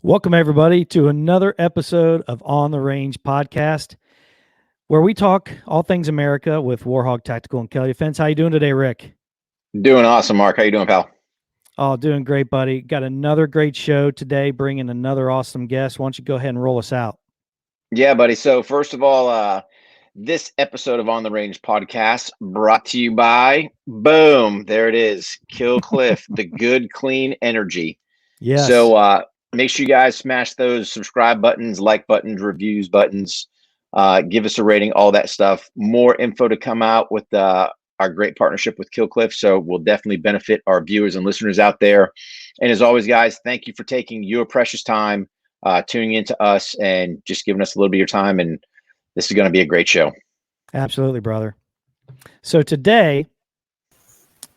Welcome, everybody, to another episode of On the Range podcast, where we talk all things America with War HOGG Tactical and Kelly Defense. How you doing today, Rick? Doing awesome, Mark. How you doing, pal? Oh, doing great, buddy. Got another great show today, bringing another awesome guest. Why don't you go ahead and roll us out? Yeah, buddy. So first of all, this episode of On the Range podcast brought to you by, boom, there it is, Kill Cliff, the good, clean energy. Yes. So make sure you guys smash those subscribe buttons, like buttons, reviews buttons, give us a rating, all that stuff. More info to come out with our great partnership with Kill Cliff. So we'll definitely benefit our viewers and listeners out there. And as always, guys, thank you for taking your precious time, tuning into us and just giving us a little bit of your time. And this is going to be a great show. Absolutely, brother. So today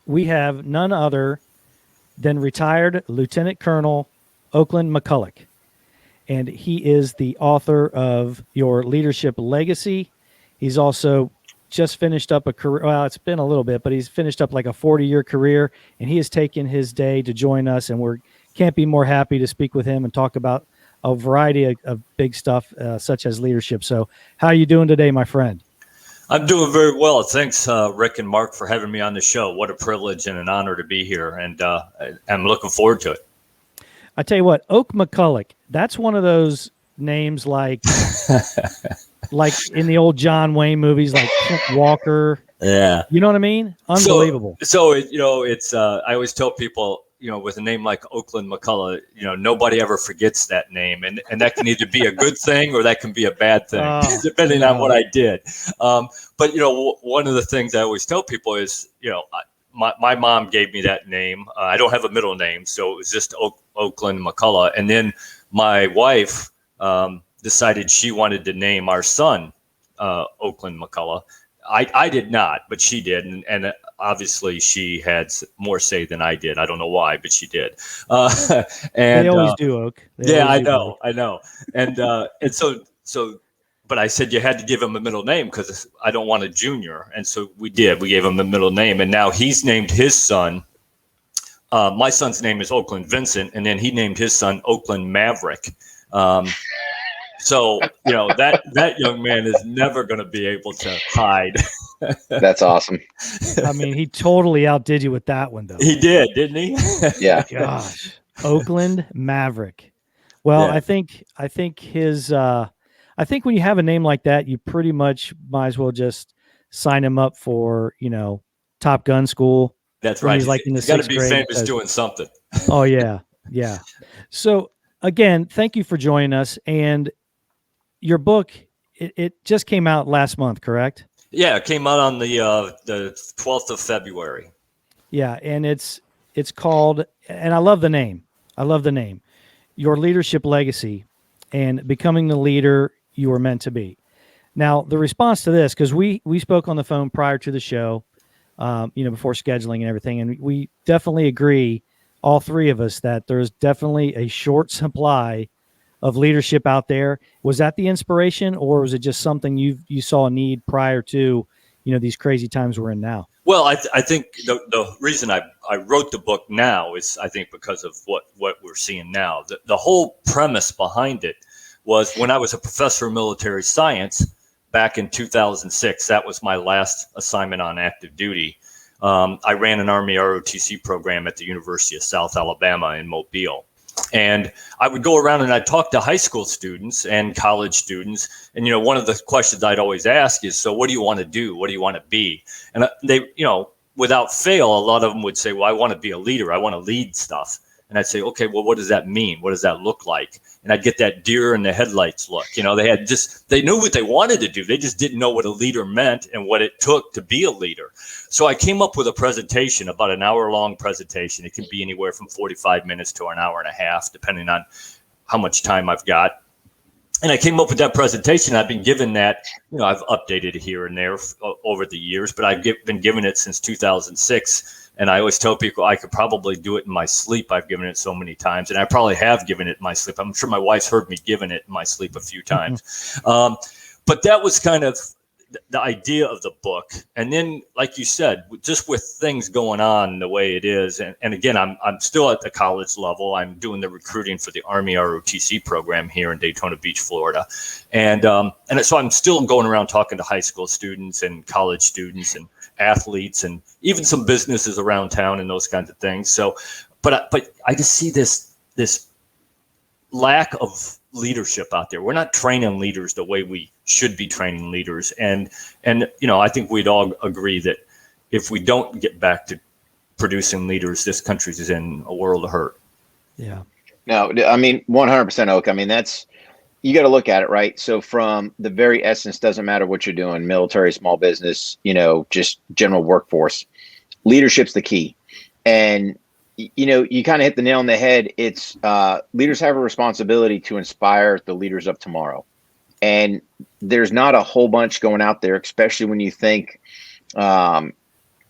we have none other than retired Lieutenant Colonel Oakland McCulloch. And he is the author of Your Leadership Legacy. He's also just finished up a career. Well, it's been a little bit, but he's finished up like a 40-year career, and he has taken his day to join us, and can't be more happy to speak with him and talk about a variety of big stuff, such as leadership. So how are you doing today, my friend? I'm doing very well. Thanks, Rick and Mark, for having me on the show. What a privilege and an honor to be here, and I'm looking forward to it. I tell you what, Oak McCulloch, that's one of those names like like in the old John Wayne movies, like Kent Walker. Yeah. You know what I mean? Unbelievable. So it's I always tell people, with a name like Oakland McCulloch, nobody ever forgets that name. And that can either be a good thing or that can be a bad thing, depending on what I did. But, one of the things I always tell people is, my mom gave me that name. I don't have a middle name, so it was just Oakland McCulloch. And then my wife decided she wanted to name our son Oakland McCulloch. I did not, but she did. And obviously she had more say than I did. I don't know why, but she did. And they always do, Oak. I know. And so, but I said you had to give him a middle name because I don't want a junior. And so we did. We gave him a middle name. And now he's named his son. My son's name is Oakland Vincent. And then he named his son Oakland Maverick. So, that young man is never going to be able to hide. That's awesome. I mean, he totally outdid you with that one, though. He did, didn't he? Yeah. Gosh. Oakland Maverick. Well, yeah. I think his I think when you have a name like that, you pretty much might as well just sign him up for, Top Gun school. That's right. He's like in the got to sixth be grade famous doing something. Oh, yeah. Yeah. So, again, thank you for joining us. And your book, it just came out last month, correct? Yeah, it came out on the 12th of February. Yeah, and it's called, and I love the name. Your Leadership Legacy and Becoming the Leader You Were Meant to Be. Now, the response to this, because we spoke on the phone prior to the show, before scheduling and everything, and we definitely agree, all three of us, that there's definitely a short supply of leadership out there. Was that the inspiration, or was it just something you saw a need prior to, these crazy times we're in now? Well, I think the reason I wrote the book now is, I think, because of what we're seeing now. The whole premise behind it was when I was a professor of military science back in 2006. That was my last assignment on active duty. I ran an Army ROTC program at the University of South Alabama in Mobile. And I would go around and I'd talk to high school students and college students. And, one of the questions I'd always ask is, so what do you want to do? What do you want to be? And they, without fail, a lot of them would say, well, I want to be a leader. I want to lead stuff. And I'd say, okay, well, what does that mean? What does that look like? And I'd get that deer in the headlights look. They knew what they wanted to do. They just didn't know what a leader meant and what it took to be a leader. So I came up with a presentation, about an hour-long presentation. It can be anywhere from 45 minutes to an hour and a half, depending on how much time I've got. And I came up with that presentation. I've been given that, I've updated it here and there over the years, but I've been given it since 2006. And I always tell people I could probably do it in my sleep. I've given it so many times, and I probably have given it in my sleep. I'm sure my wife's heard me giving it in my sleep a few times. But that was kind of, the idea of the book, and then, like you said, just with things going on the way it is, and again, I'm still at the college level. I'm doing the recruiting for the Army ROTC program here in Daytona Beach, Florida, and so I'm still going around talking to high school students and college students and athletes and even some businesses around town and those kinds of things. So, but I just see this lack of leadership out there. We're not training leaders the way we should be training leaders. And I think we'd all agree that if we don't get back to producing leaders, this country is in a world of hurt. Yeah. No, I mean, 100% Oak. I mean, you got to look at it, right? So from the very essence, doesn't matter what you're doing, military, small business, just general workforce, leadership's the key. And you kind of hit the nail on the head. It's leaders have a responsibility to inspire the leaders of tomorrow. And there's not a whole bunch going out there, especially when you think, with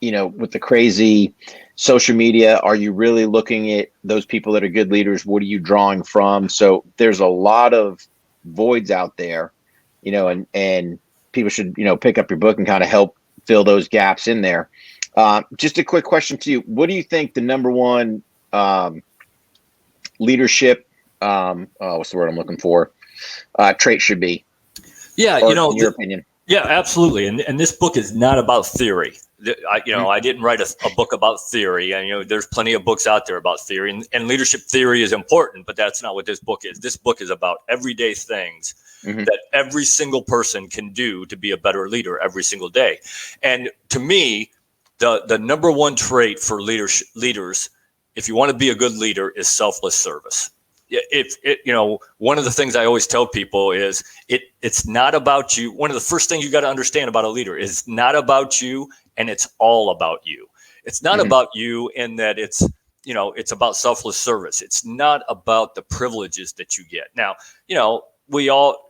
the crazy social media, are you really looking at those people that are good leaders? What are you drawing from? So there's a lot of voids out there, and people should, pick up your book and kind of help fill those gaps in there. Just a quick question to you. What do you think the number one leadership, what's the word I'm looking for, trait should be? Yeah, in your opinion. Yeah, absolutely. And this book is not about theory. I didn't write a book about theory. And, there's plenty of books out there about theory. And leadership theory is important, but that's not what this book is. This book is about everyday things that every single person can do to be a better leader every single day. And to me, the number one trait for leaders, if you want to be a good leader, is selfless service. One of the things I always tell people is it's not about you. One of the first things you got to understand about a leader is it's not about you, and it's all about you. It's not about you in that it's about selfless service. It's not about the privileges that you get. Now, we all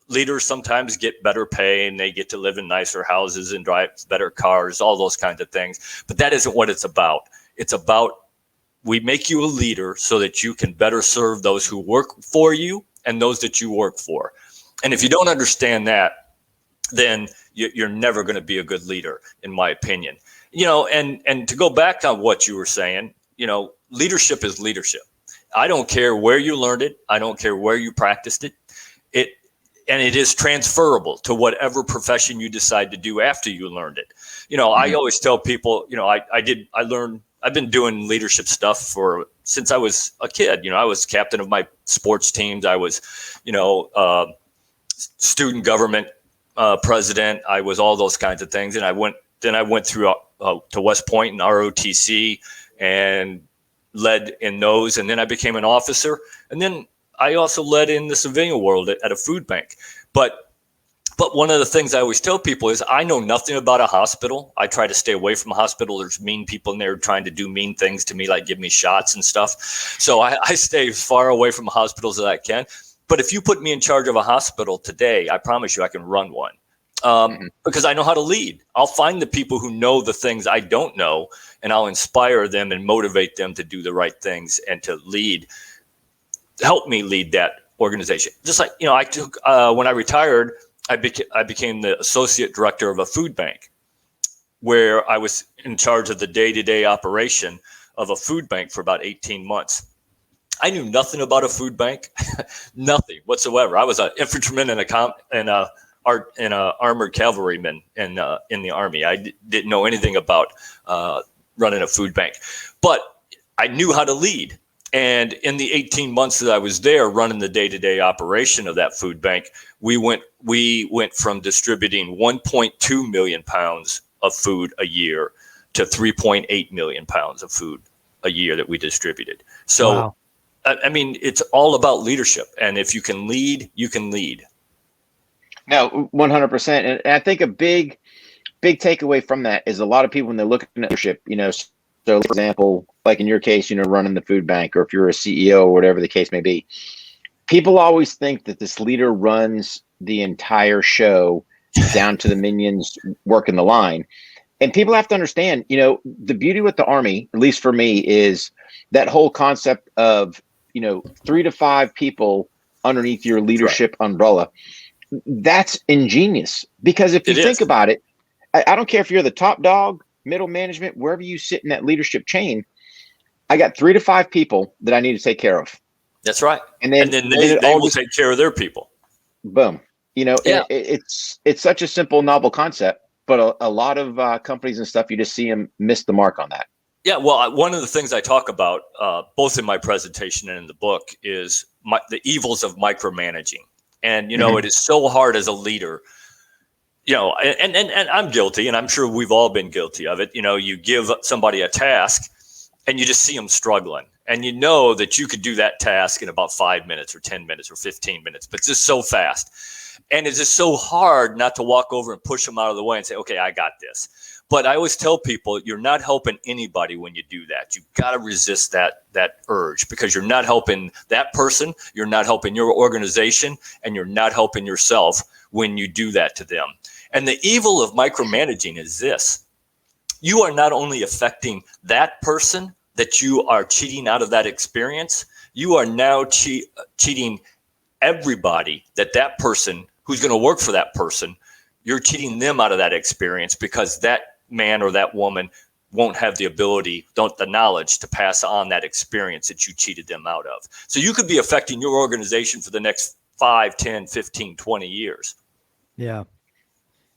leaders sometimes get better pay and they get to live in nicer houses and drive better cars, all those kinds of things. But that isn't what it's about. It's about, we make you a leader so that you can better serve those who work for you and those that you work for. And if you don't understand that, then you're never going to be a good leader, in my opinion. And to go back on what you were saying, leadership is leadership. I don't care where you learned it. I don't care where you practiced it. And it is transferable to whatever profession you decide to do after you learned it. I always tell people, I've been doing leadership stuff since I was a kid. I was captain of my sports teams. I was, student government president. I was all those kinds of things. And I went through to West Point and ROTC and led in those. And then I became an officer. And then I also led in the civilian world at a food bank. But one of the things I always tell people is I know nothing about a hospital. I try to stay away from a hospital. There's mean people in there trying to do mean things to me, like give me shots and stuff. So I stay as far away from hospitals as I can. But if you put me in charge of a hospital today, I promise you I can run one because I know how to lead. I'll find the people who know the things I don't know, and I'll inspire them and motivate them to do the right things and to lead. Help me lead that organization. Just like, I took, when I retired, I became the associate director of a food bank where I was in charge of the day-to-day operation of a food bank for about 18 months. I knew nothing about a food bank, nothing whatsoever. I was an infantryman and a armored cavalryman in the Army. I didn't know anything about running a food bank, but I knew how to lead. And in the 18 months that I was there running the day-to-day operation of that food bank, we went from distributing 1.2 million pounds of food a year to 3.8 million pounds of food a year that we distributed. So, wow. I mean, it's all about leadership. And if you can lead, you can lead. No, 100%. And I think a big takeaway from that is a lot of people, when they're looking at leadership, so, for example, like in your case, running the food bank, or if you're a CEO or whatever the case may be, people always think that this leader runs the entire show down to the minions working the line. And people have to understand, the beauty with the Army, at least for me, is that whole concept of, 3 to 5 people underneath your leadership umbrella. that's ingenious, because if you think about it, I don't care if you're the top dog, middle management, wherever you sit in that leadership chain, I got 3 to 5 people that I need to take care of. That's right. And then they will take care of their people. Boom. It's such a simple, novel concept, but a lot of companies and stuff, you just see them miss the mark on that. Yeah, well, one of the things I talk about, both in my presentation and in the book, is the evils of micromanaging. And, it is so hard as a leader, and I'm guilty, and I'm sure we've all been guilty of it. You give somebody a task and you just see them struggling. And you know that you could do that task in about 5 minutes or 10 minutes or 15 minutes, but it's just so fast. And it's just so hard not to walk over and push them out of the way and say, okay, I got this. But I always tell people, you're not helping anybody when you do that. You've got to resist that urge, because you're not helping that person, you're not helping your organization, and you're not helping yourself when you do that to them. And the evil of micromanaging is this: you are not only affecting that person that you are cheating out of that experience, you are now cheating everybody that person who's going to work for that person, you're cheating them out of that experience, because that man or that woman won't have the ability, the knowledge to pass on that experience that you cheated them out of. So you could be affecting your organization for the next 5, 10, 15, 20 years. Yeah.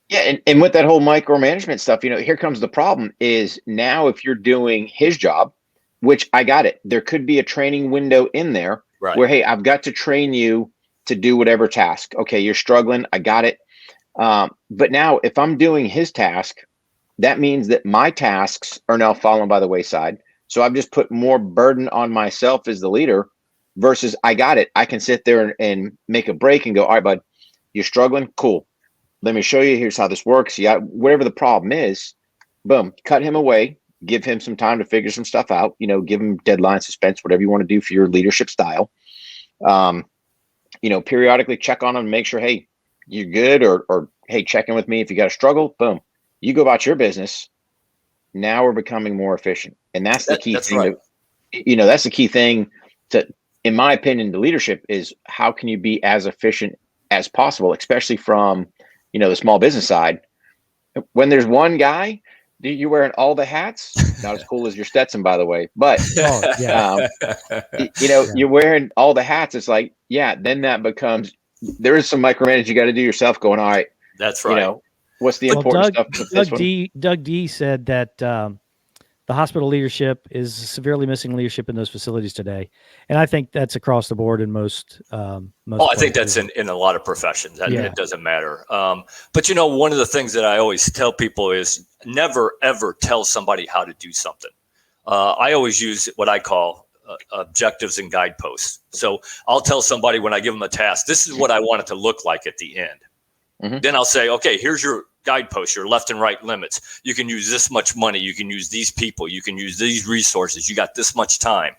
Yeah. And with that whole micromanagement stuff, here comes the problem is now if you're doing his job, which I got it, there could be a training window in there where, hey, I've got to train you to do whatever task. Okay, you're struggling. I got it. But now if I'm doing his task, that means that my tasks are now falling by the wayside. So I've just put more burden on myself as the leader versus I got it. I can sit there and make a break and go, all right, bud, you're struggling. Cool. Let me show you. Here's how this works. Yeah. Whatever the problem is, boom, cut him away, give him some time to figure some stuff out, give him deadline, suspense, whatever you want to do for your leadership style. Periodically check on him and make sure, hey, you're good, or hey, check in with me if you got a struggle. Boom. You go about your business. Now we're becoming more efficient. And that's the key thing. Right. That's the key thing in my opinion, to leadership is how can you be as efficient as possible, especially from, the small business side. When there's one guy, you're wearing all the hats, not as cool as your Stetson, by the way, but, you're wearing all the hats. It's like, then that becomes, there is some micromanage you got to do yourself going, all right, that's right. What's the important stuff? Doug D said that the hospital leadership is severely missing leadership in those facilities today, and I think that's across the board in most. I think that's in a lot of professions. It doesn't matter. But one of the things that I always tell people is never ever tell somebody how to do something. I always use what I call objectives and guideposts. So I'll tell somebody when I give them a task, this is what I want it to look like at the end. Mm-hmm. Then I'll say, okay, here's your guideposts, your left and right limits. You can use this much money. You can use these people. You can use these resources. You got this much time.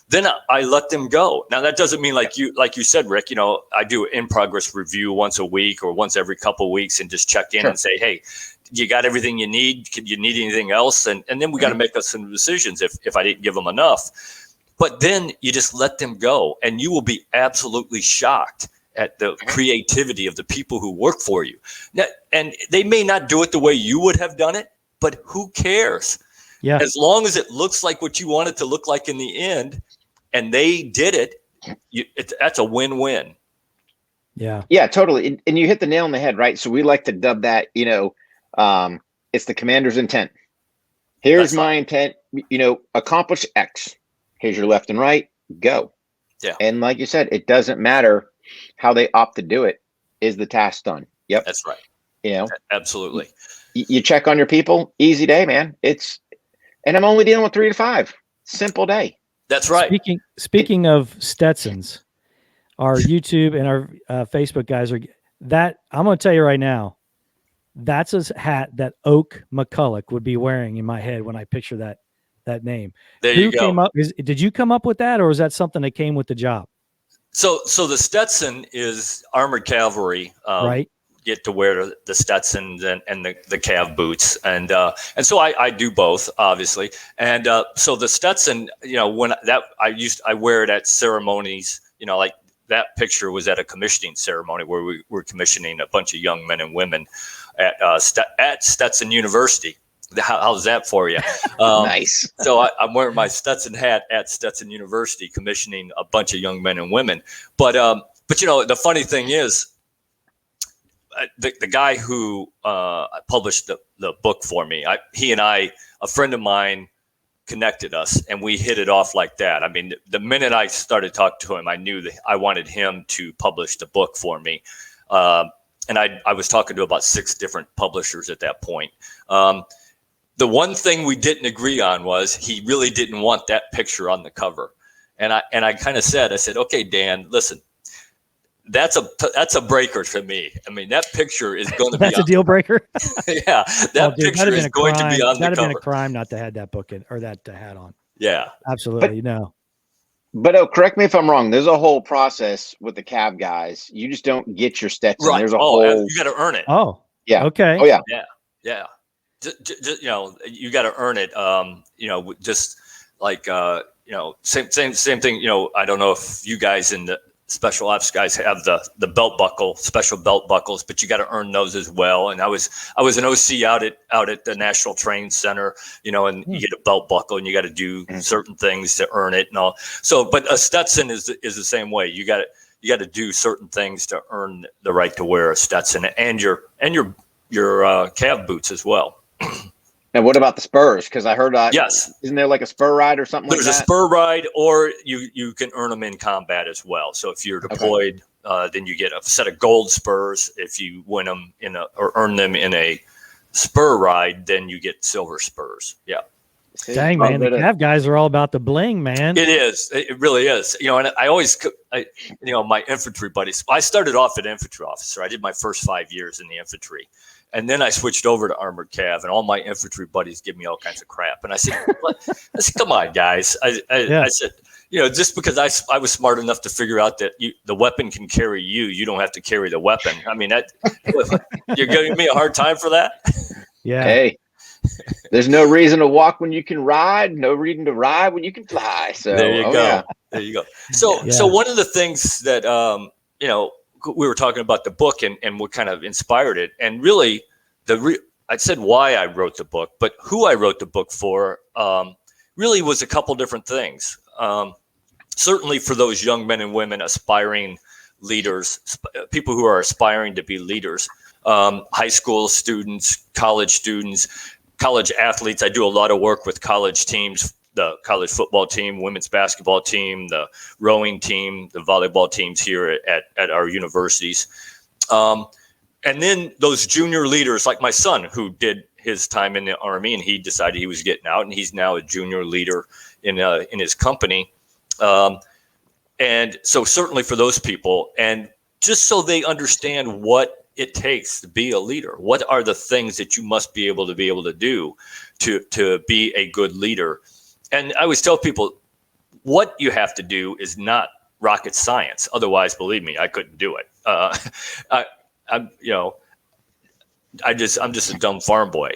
Then I let them go. Now that doesn't mean like you said, Rick, I do in progress review once a week or once every couple of weeks and just check in and say, hey, you got everything you need? Could you need anything else? And then we got to make some decisions if I didn't give them enough. But then you just let them go, and you will be absolutely shocked at the creativity of the people who work for you. Now, and they may not do it the way you would have done it, but who cares? Yeah. As long as it looks like what you want it to look like in the end, and they did it, that's a win-win. Yeah. Yeah, totally. And you hit the nail on the head, right? So we like to dub that, it's the commander's intent. Here's my intent, accomplish X. Here's your left and right, go. Yeah. And like you said, it doesn't matter how they opt to do it. Is the task done? Yep. That's right. Absolutely. You check on your people, easy day, man. And I'm only dealing with 3 to 5. Simple day. That's right. Speaking of Stetsons, our YouTube and our Facebook guys I'm going to tell you right now, that's a hat that Oak McCulloch would be wearing in my head when I picture that name. There you go. Did you come up with that, or is that something that came with the job? So the Stetson is armored cavalry, right? Get to wear the Stetsons and the cav boots, and so I do both, obviously. And so the Stetson, when I wear it at ceremonies, like that picture was at a commissioning ceremony where we were commissioning a bunch of young men and women at Stetson University. How's that for you? Nice. So I'm wearing my Stetson hat at Stetson University, commissioning a bunch of young men and women. But the funny thing is, the guy who published the book for me, a friend of mine connected us, and we hit it off like that. I mean, the minute I started talking to him, I knew that I wanted him to publish the book for me. And I was talking to about 6 different publishers at that point. The one thing we didn't agree on was he really didn't want that picture on the cover. And I kind of said, okay, Dan, listen, that's a breaker for me. I mean, that picture is going to be a deal breaker. Yeah, that picture is going to be on the cover. That'd have been a crime not to have that book in, or that hat on. Yeah, absolutely. No. But correct me if I'm wrong. There's a whole process with the cab guys. You just don't get your Stetson. Right. There's a whole. You got to earn it. Oh. Yeah. Okay. Oh yeah. Yeah. Just, you got to earn it. Just like same thing. I don't know if you guys in the special ops guys have the belt buckle, special belt buckles, but you got to earn those as well. And I was an OC out at the National Training Center, and you get a belt buckle and you got to do certain things to earn it and all. So, but a Stetson is the same way. You got to do certain things to earn the right to wear a Stetson and your cab boots as well. And what about the spurs? Because I heard yes, isn't there like a spur ride or something? There's like that? a spur ride, or you can earn them in combat as well. So if you're deployed, then you get a set of gold spurs. If you win them or earn them in a spur ride, then you get silver spurs. Yeah. Dang, man, the cab guys are all about the bling, man. It is. It really is. And I always, my infantry buddies. I started off an infantry officer. I did my first 5 years in the infantry. And then I switched over to armored cav, and all my infantry buddies give me all kinds of crap. And I said, come on, guys. I said, just because I was smart enough to figure out that the weapon can carry you, you don't have to carry the weapon. I mean, you're giving me a hard time for that? Yeah. Hey, there's no reason to walk when you can ride, no reason to ride when you can fly. So there you go. Yeah. There you go. So one of the things that, we were talking about the book and what kind of inspired it. And really, I said why I wrote the book, but who I wrote the book for really was a couple different things. Certainly for those young men and women, aspiring leaders, people who are aspiring to be leaders, high school students, college athletes. I do a lot of work with college teams, the college football team, women's basketball team, the rowing team, the volleyball teams here at our universities. And then those junior leaders like my son, who did his time in the Army and he decided he was getting out, and he's now a junior leader in his company. And so certainly for those people, and just so they understand what it takes to be a leader, what are the things that you must be able to do to be a good leader. And I always tell people, what you have to do is not rocket science. Otherwise, believe me, I couldn't do it. I'm just a dumb farm boy.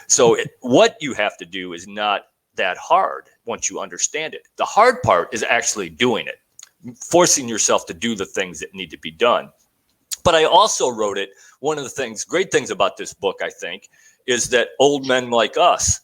So what you have to do is not that hard once you understand it. The hard part is actually doing it, forcing yourself to do the things that need to be done. But I also wrote it. One of the great things about this book, I think, is that old men like us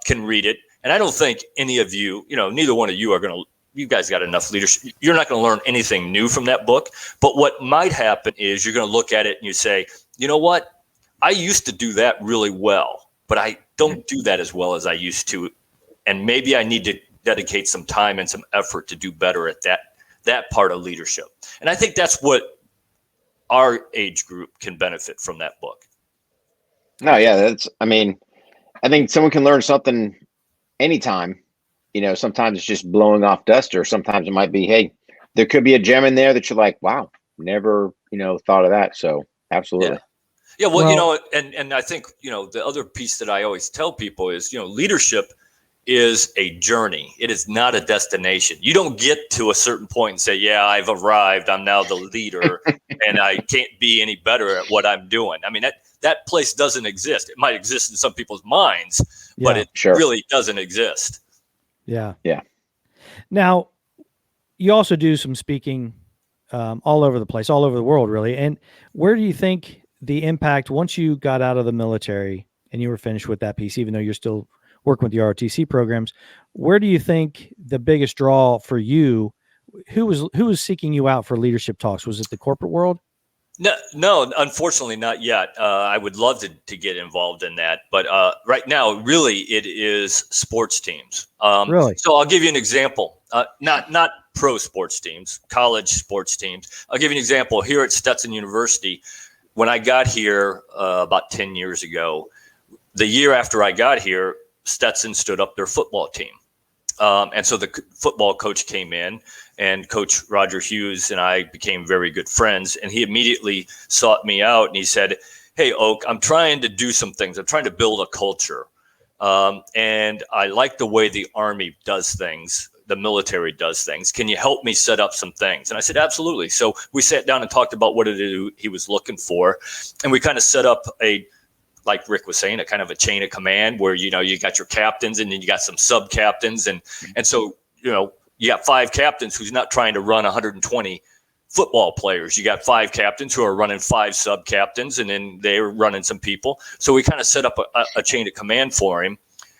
can read it. And I don't think any of you, neither one of you you guys got enough leadership. You're not going to learn anything new from that book. But what might happen is you're going to look at it and you say, you know what? I used to do that really well, but I don't do that as well as I used to. And maybe I need to dedicate some time and some effort to do better at that part of leadership. And I think that's what our age group can benefit from that book. No, yeah, I think someone can learn something anytime. Sometimes it's just blowing off dust, or sometimes it might be, hey, there could be a gem in there that you're like, wow, never, thought of that. So absolutely. Yeah. Well, and I think, the other piece that I always tell people is, leadership is a journey. It is not a destination. You don't get to a certain point and say, yeah, I've arrived. I'm now the leader and I can't be any better at what I'm doing. I mean, that place doesn't exist. It might exist in some people's minds, but it really doesn't exist. Yeah. Yeah. Now, you also do some speaking all over the place, all over the world, really. And where do you think the impact, once you got out of the military and you were finished with that piece, even though you're still working with the ROTC programs, where do you think the biggest draw for you, who was seeking you out for leadership talks? Was it the corporate world? No, unfortunately not yet. I would love to get involved in that, but right now, really, it is sports teams. Really? So I'll give you an example. Not pro sports teams, college sports teams. I'll give you an example. Here at Stetson University, when I got here about 10 years ago, the year after I got here, Stetson stood up their football team. And so the football coach came in, and Coach Roger Hughes and I became very good friends. And he immediately sought me out and he said, "Hey, Oak, I'm trying to do some things. I'm trying to build a culture. And I like the way the Army does things, the military does things. Can you help me set up some things?" And I said, "Absolutely." So we sat down and talked about what it is he was looking for. And we kind of set up like Rick was saying, a kind of a chain of command where, you got your captains and then you got some sub captains. And so, you got 5 captains who's not trying to run 120 football players. You got 5 captains who are running 5 sub captains, and then they're running some people. So we kind of set up a chain of command for him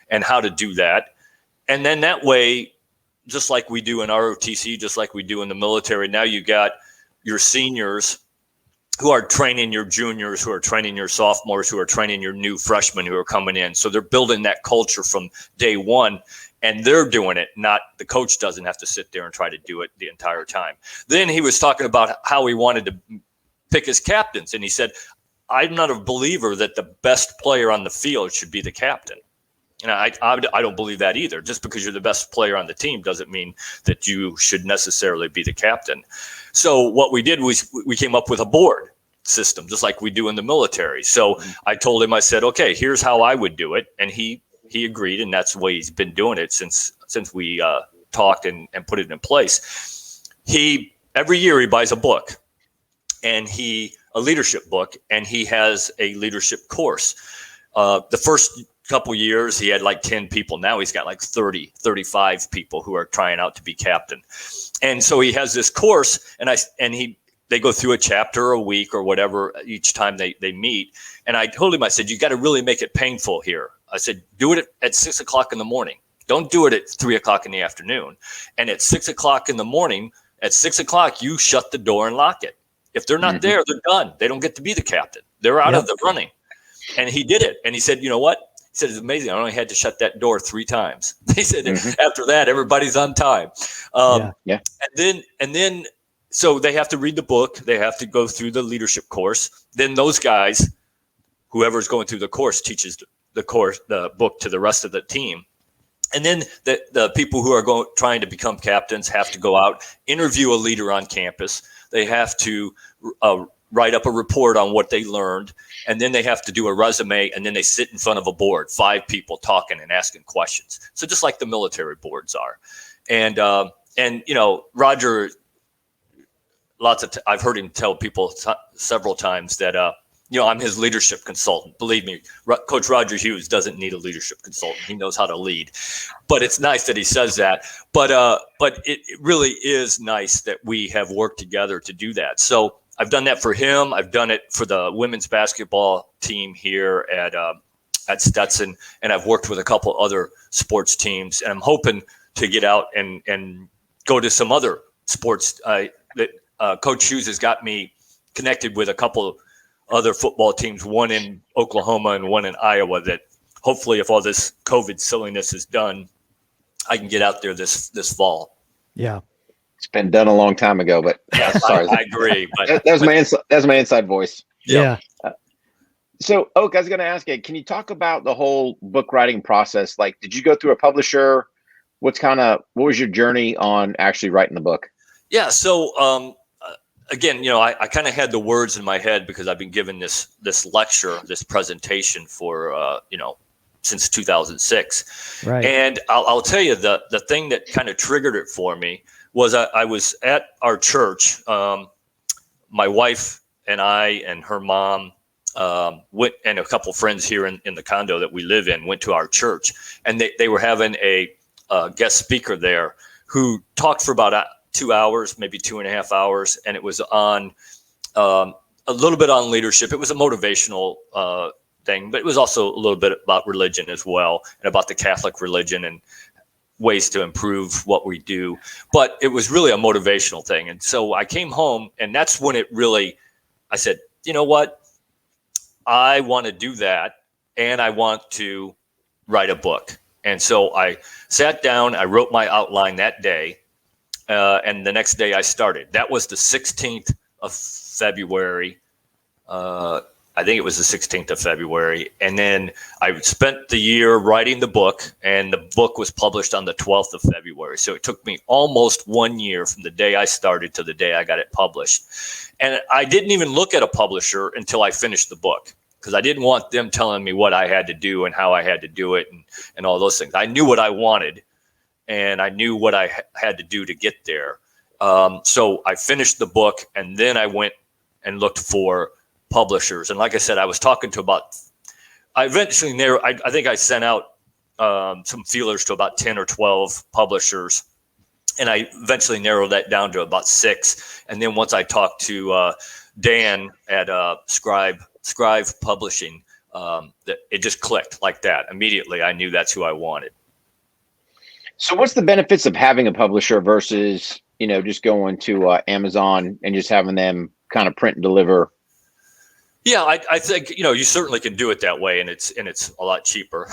and how to do that. And then that way, just like we do in ROTC, just like we do in the military, now you got your seniors who are training your juniors, who are training your sophomores, who are training your new freshmen who are coming in. So they're building that culture from day one, and they're doing it, not the coach doesn't have to sit there and try to do it the entire time. Then he was talking about how he wanted to pick his captains, and he said, "I'm not a believer that the best player on the field should be the captain." And I don't believe that either. Just because you're the best player on the team doesn't mean that you should necessarily be the captain. So what we did was we came up with a board system, just like we do in the military. So I told him, I said, "Okay, here's how I would do it." And he agreed, and that's the way he's been doing it since we talked and put it in place. Every year he buys a book, and a leadership book, and he has a leadership course. The first couple years he had like 10 people. Now he's got like 30, 35 people who are trying out to be captain. And so he has this course, and they go through a chapter a week or whatever each time they meet. And I told him, I said, "You got to really make it painful here." I said, "Do it at 6 o'clock in the morning. Don't do it at 3 o'clock in the afternoon. And at 6 o'clock in the morning, at 6 o'clock, you shut the door and lock it. If they're not there, they're done. They don't get to be the captain. They're out of the running." And he did it. And he said, "You know what?" He said, "It's amazing. I only had to shut that door 3 times." He said, "After that, everybody's on time." And then, so they have to read the book. They have to go through the leadership course. Then those guys, whoever's going through the course, teaches the book to the rest of the team. And then the people who are trying to become captains have to go out, interview a leader on campus. They have to write up a report on what they learned, and then they have to do a resume, and then they sit in front of a board, 5 people talking and asking questions. So just like the military boards are. And Roger, I've heard him tell people several times that, I'm his leadership consultant. Believe me, Coach Roger Hughes doesn't need a leadership consultant. He knows how to lead. But it's nice that he says that. But it really is nice that we have worked together to do that. So I've done that for him. I've done it for the women's basketball team here at Stetson, and I've worked with a couple other sports teams. And I'm hoping to get out and go to some other sports. Coach Hughes has got me connected with a couple other football teams, one in Oklahoma and one in Iowa, that hopefully, if all this COVID silliness is done, I can get out there this fall. Yeah. It's been done a long time ago, but sorry. I agree. But that's my inside voice. Yeah. So, Oak, I was going to ask you, can you talk about the whole book writing process? Like, did you go through a publisher? What was your journey on actually writing the book? Yeah. So, again, I kind of had the words in my head because I've been given this lecture, this presentation for, since 2006. Right. And I'll tell you, the thing that kind of triggered it for me was I was at our church. My wife and I and her mom went, and a couple friends here in the condo that we live in went to our church, and they were having a guest speaker there who talked for about 2 hours, maybe 2.5 hours. And it was on a little bit on leadership. It was a motivational thing, but it was also a little bit about religion as well, and about the Catholic religion and ways to improve what we do. But it was really a motivational thing. And so I came home, and that's when I said, you know what? I want to do that, and I want to write a book. And so I sat down, I wrote my outline that day, and the next day I started. That was the 16th of February. I think it was the 16th of February. And then I spent the year writing the book, and the book was published on the 12th of February. So it took me almost 1 year from the day I started to the day I got it published. And I didn't even look at a publisher until I finished the book, because I didn't want them telling me what I had to do and how I had to do it and all those things. I knew what I wanted, and I knew what I had to do to get there. So I finished the book, and then I went and looked for publishers. And like I said, I was talking to I eventually narrowed, I think I sent out some feelers to about 10 or 12 publishers. And I eventually narrowed that down to about 6. And then once I talked to Dan at Scribe Publishing, that it just clicked like that. Immediately, I knew that's who I wanted. So what's the benefits of having a publisher versus, just going to Amazon and just having them kind of print and deliver? Yeah, I think, you certainly can do it that way, and it's a lot cheaper.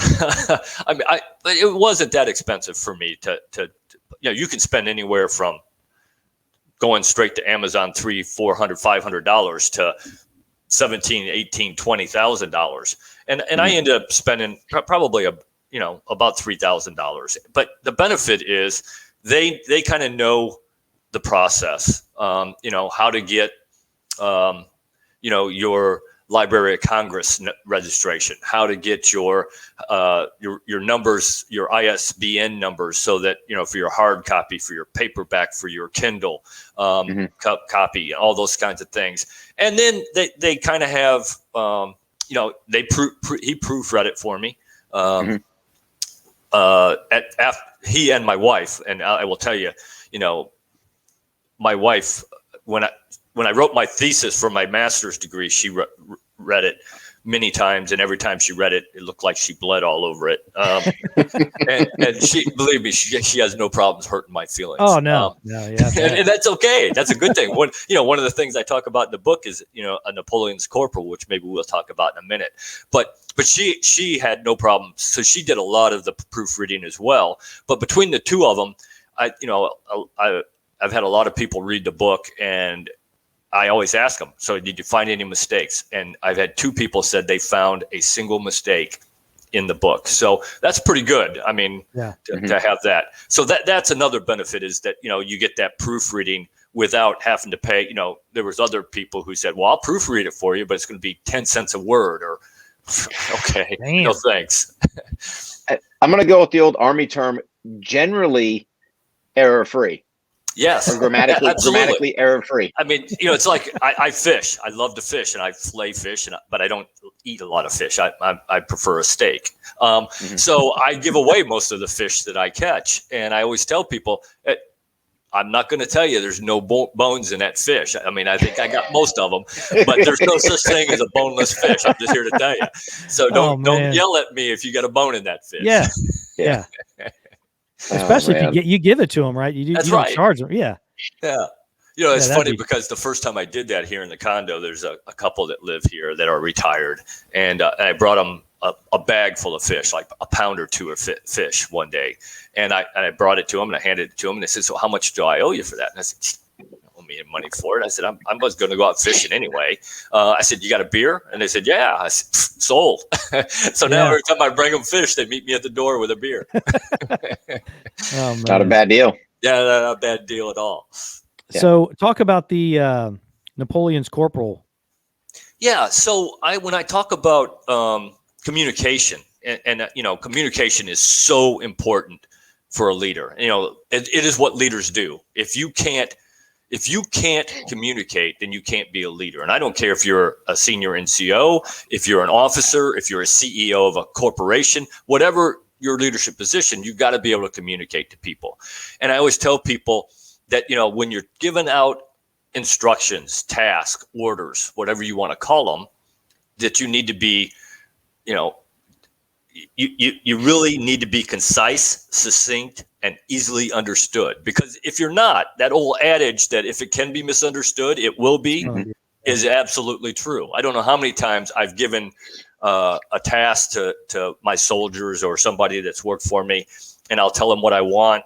I mean, it wasn't that expensive for me to you can spend anywhere from going straight to Amazon $300, $400, $500 to $17,000, $18,000, $20,000, and I ended up spending probably about $3,000. But the benefit is they kind of know the process, how to get your Library of Congress registration, how to get your numbers, your ISBN numbers, so that, for your hard copy, for your paperback, for your Kindle copy, all those kinds of things. And then they kind of have, he proofread it for me. He and my wife, and I will tell you, my wife, when I wrote my thesis for my master's degree, she read it many times, and every time she read it, it looked like she bled all over it. And she, believe me, she has no problems hurting my feelings. Oh no, no, yeah, and that's okay. That's a good thing. One of the things I talk about in the book is a Napoleon's Corporal, which maybe we'll talk about in a minute. But she had no problems, so she did a lot of the proofreading as well. But between the two of them, I've had a lot of people read the book, and I always ask them, so did you find any mistakes? And I've had 2 people said they found a single mistake in the book. So that's pretty good. I mean, to have that. So that's another benefit, is that, you get that proofreading without having to pay. There was other people who said, well, I'll proofread it for you, but it's going to be 10 cents a word, or okay, Damn. no thanks. I'm going to go with the old Army term, generally error-free. Yes, or grammatically error-free. I mean, it's like I fish. I love to fish, and I flay fish, but I don't eat a lot of fish. I prefer a steak. So I give away most of the fish that I catch, and I always tell people, I'm not going to tell you there's no bones in that fish. I mean, I think I got most of them, but there's no such thing as a boneless fish. I'm just here to tell you. So don't yell at me if you got a bone in that fish. Yeah. Especially if you give it to them, right? You don't charge them. Yeah. Yeah. It's funny because the first time I did that here in the condo, there's a couple that live here that are retired, and I brought them a bag full of fish, like a pound or 2 of fish one day, and I brought it to them, and I handed it to them, and they said, "So how much do I owe you for that?" And I said, "You don't owe me any money for it." I said, "I'm just going to go out fishing anyway." I said, "You got a beer?" And they said, "Yeah." I said, "Sold." So now every time I bring them fish, they meet me at the door with a beer. Oh, man. Not a bad deal. Yeah, not a bad deal at all. Yeah. So talk about the Napoleon's Corporal. Yeah. So when I talk about communication, and communication is so important for a leader. It is what leaders do. If you can't communicate, then you can't be a leader. And I don't care if you're a senior NCO, if you're an officer, if you're a CEO of a corporation, whatever your leadership position, you've got to be able to communicate to people. And I always tell people, that, when you're giving out instructions, tasks, orders, whatever you want to call them, that you need to be, you really need to be concise, succinct, and easily understood. Because if you're not, that old adage that if it can be misunderstood, it will be, is absolutely true. I don't know how many times I've given a task to my soldiers or somebody that's worked for me, and I'll tell them what I want,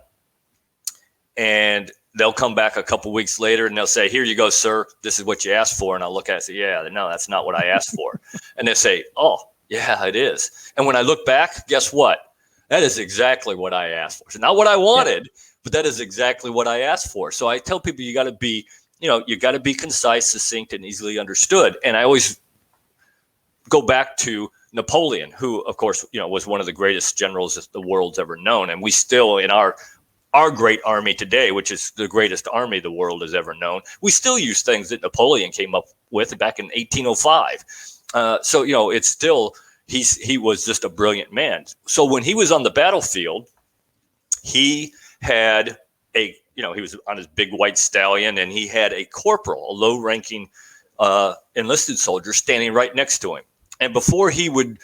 and they'll come back a couple weeks later and they'll say, "Here you go, sir. This is what you asked for." And I'll look at it and say, "Yeah, no, that's not what I asked for." And they say, "Oh, yeah, it is." And when I look back, guess what? That is exactly what I asked for. So not what I wanted, but that is exactly what I asked for. So I tell people you got to be, you got to be concise, succinct, and easily understood. And I always go back to Napoleon, who, of course, was one of the greatest generals that the world's ever known. And we still, in our great army today, which is the greatest army the world has ever known, we still use things that Napoleon came up with back in 1805. So, it's still, he was just a brilliant man. So when he was on the battlefield, he had he was on his big white stallion, and he had a corporal, a low-ranking enlisted soldier, standing right next to him. And before he would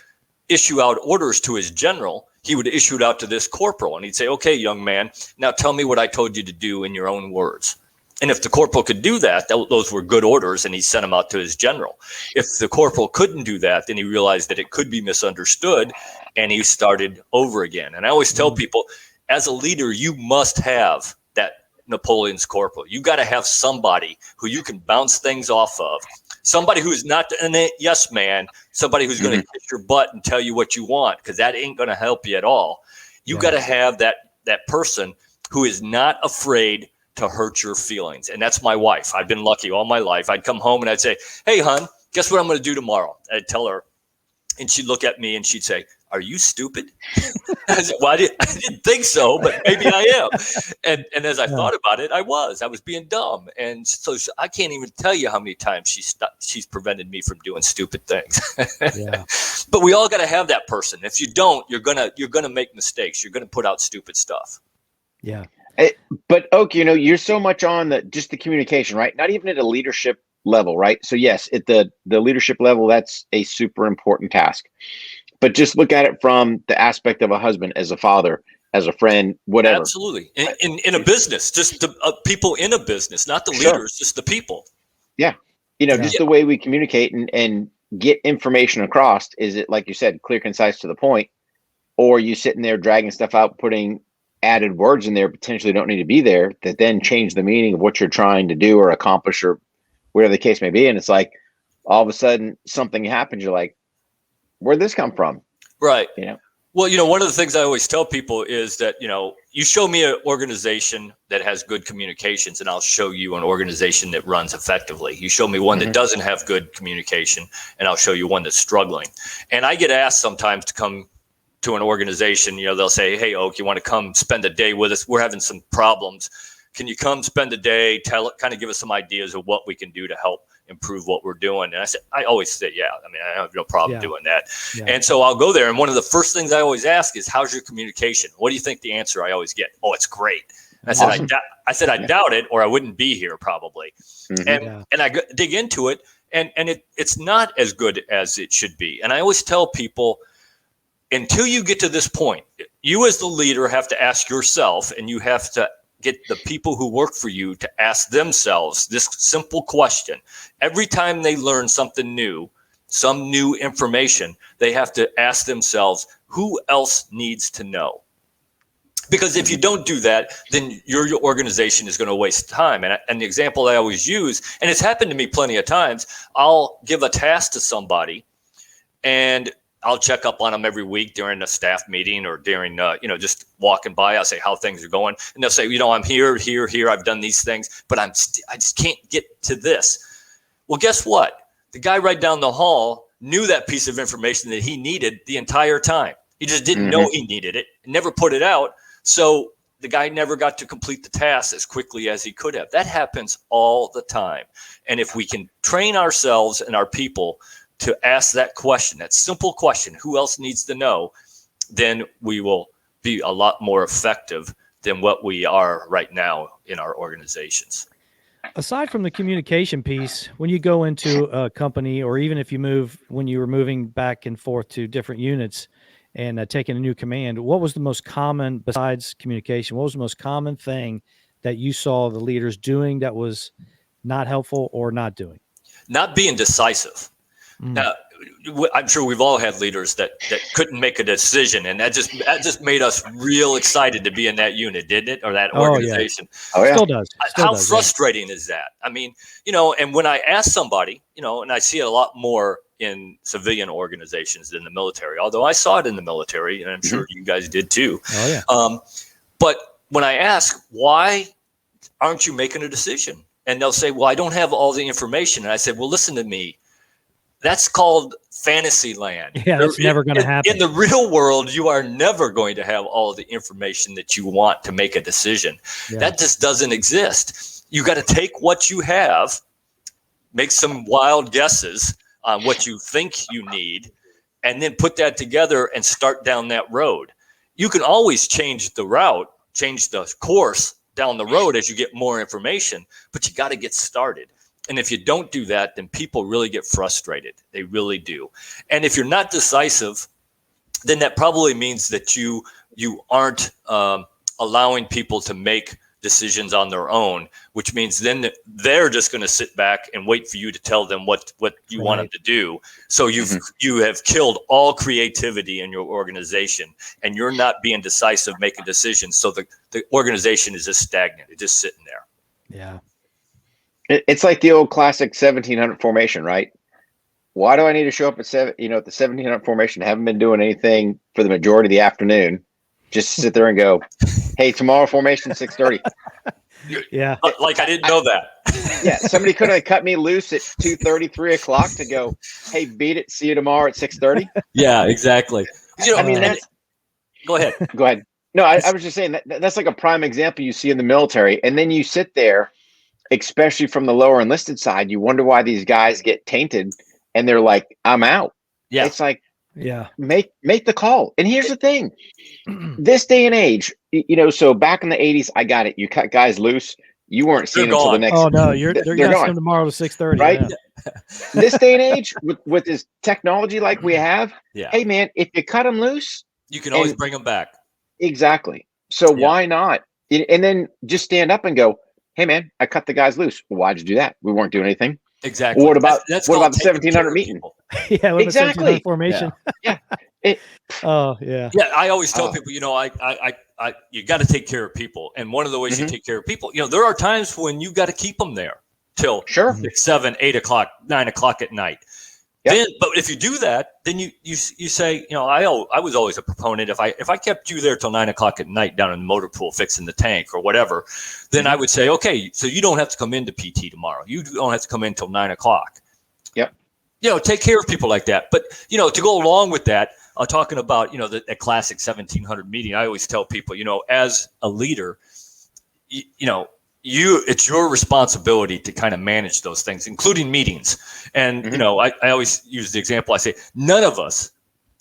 issue out orders to his general, he would issue it out to this corporal, and he'd say, "Okay, young man, now tell me what I told you to do in your own words." And if the corporal could do that, those were good orders, and he sent them out to his general. If the corporal couldn't do that, then he realized that it could be misunderstood, and he started over again. And I always tell people, as a leader, you must have that Napoleon's corporal. You got to have somebody who you can bounce things off of, somebody who's not a yes man, somebody who's going to kiss your butt and tell you what you want, because that ain't going to help you at all. You got to have that person who is not afraid to hurt your feelings. And that's my wife. I've been lucky all my life. I'd come home and I'd say, "Hey, hon, guess what I'm going to do tomorrow?" I'd tell her, and she'd look at me and she'd say, "Are you stupid?" I said, "Well, I didn't think so, but maybe I am." And as I thought about it, I was being dumb. And so I can't even tell you how many times she's prevented me from doing stupid things. But we all got to have that person. If you don't, you're gonna make mistakes. You're gonna put out stupid stuff. Yeah. But Oak, you're so much on just the communication, right? Not even at a leadership level, right? So yes, at the leadership level, that's a super important task. But just look at it from the aspect of a husband, as a father, as a friend, whatever. Absolutely. In a business, just the people in a business, not the leaders, just the people. Yeah. Just the way we communicate and get information across. Is it, like you said, clear, concise, to the point, or you sitting there dragging stuff out, putting added words in there potentially don't need to be there, that then change the meaning of what you're trying to do or accomplish or whatever the case may be. And it's like, all of a sudden something happens. You're like, where'd this come from? Right. Well, one of the things I always tell people is that, you show me an organization that has good communications, and I'll show you an organization that runs effectively. You show me one that doesn't have good communication, and I'll show you one that's struggling. And I get asked sometimes to come to an organization. They'll say, "Hey, Oak, you want to come spend a day with us? We're having some problems. Can you come spend a day, kind of give us some ideas of what we can do to help improve what we're doing?" And I always say, "Yeah, I have no problem doing that." Yeah. And so I'll go there. And one of the first things I always ask is, "How's your communication?" What do you think the answer I always get? "Oh, it's great." And I said, I doubt it, or I wouldn't be here probably. And I dig into it, and it's not as good as it should be. And I always tell people, until you get to this point, you as the leader have to ask yourself, and you have to get the people who work for you to ask themselves this simple question. Every time they learn something new, some new information, they have to ask themselves, who else needs to know? Because if you don't do that, then your organization is going to waste time. And the example I always use, and it's happened to me plenty of times, I'll give a task to somebody, and I'll check up on them every week during a staff meeting or during, just walking by. I'll say how things are going. And they'll say, I'm here. I've done these things, but I just can't get to this. Well, guess what? The guy right down the hall knew that piece of information that he needed the entire time. He just didn't know he needed it, never put it out. So the guy never got to complete the task as quickly as he could have. That happens all the time. And if we can train ourselves and our people to ask that question, that simple question, who else needs to know, then we will be a lot more effective than what we are right now in our organizations. Aside from the communication piece, when you go into a company, or even if you move, when you were moving back and forth to different units and taking a new command, what was the most common, besides communication, what was the most common thing that you saw the leaders doing that was not helpful or not doing? Not being decisive. Now, I'm sure we've all had leaders that couldn't make a decision, and that just made us real excited to be in that unit, didn't it? Or that organization. Oh, yeah. Still does. How frustrating is that? I mean, and when I ask somebody, and I see it a lot more in civilian organizations than the military, although I saw it in the military, and I'm sure you guys did too. Oh, yeah. But when I ask, why aren't you making a decision? And they'll say, well, I don't have all the information. And I said, well, listen to me. That's called fantasy land. Yeah, that's never going to happen. In the real world, you are never going to have all of the information that you want to make a decision. Yeah. That just doesn't exist. You got to take what you have, make some wild guesses on what you think you need, and then put that together and start down that road. You can always change the route, change the course down the road as you get more information, but you got to get started. And if you don't do that, then people really get frustrated. They really do. And if you're not decisive, then that probably means that you aren't allowing people to make decisions on their own, which means then they're just going to sit back and wait for you to tell them what you want them to do. So you have killed all creativity in your organization, and you're not being decisive, making decisions. So the organization is just stagnant. It's just sitting there. Yeah. It's like the old classic 1700 formation, right? Why do I need to show up at the 1700 formation? Haven't been doing anything for the majority of the afternoon. Just sit there and go, hey, tomorrow formation 6:30. Yeah. Like I didn't know that. Yeah. Somebody could have cut me loose at 2:30, 3 o'clock to go, hey, beat it. See you tomorrow at 6:30. Yeah, exactly. I mean, go ahead. Go ahead. No, I was just saying that's like a prime example you see in the military. And then you sit there, especially from the lower enlisted side, you wonder why these guys get tainted and they're like, I'm out. Yeah. It's like, yeah, make the call. And here's the thing, this day and age, so back in the 80s, I got it. You cut guys loose. You weren't seeing them until the next. Oh no, they're gone tomorrow to 6:30. Right. Yeah. This day and age with this technology like we have. Yeah. Hey man, if you cut them loose, you can always bring them back. Exactly. So why not? And then just stand up and go, hey man, I cut the guys loose. Well, why'd you do that? We weren't doing anything. Exactly. What about the 1700 meeting? Yeah, exactly. Formation. Yeah. Yeah. Yeah. I always tell people, you got to take care of people, and one of the ways you take care of people, there are times when you got to keep them there till 6, 7, 8 o'clock, 9 o'clock at night. Yep. Then, but if you do that, then you say, I was always a proponent. If I kept you there till 9 o'clock at night down in the motor pool fixing the tank or whatever, then I would say, okay, so you don't have to come into PT tomorrow. You don't have to come in till 9 o'clock. Yep. Take care of people like that. But to go along with that, talking about the classic 1700 meeting, I always tell people, as a leader, it's your responsibility to kind of manage those things, including meetings. And, I always use the example. I say, none of us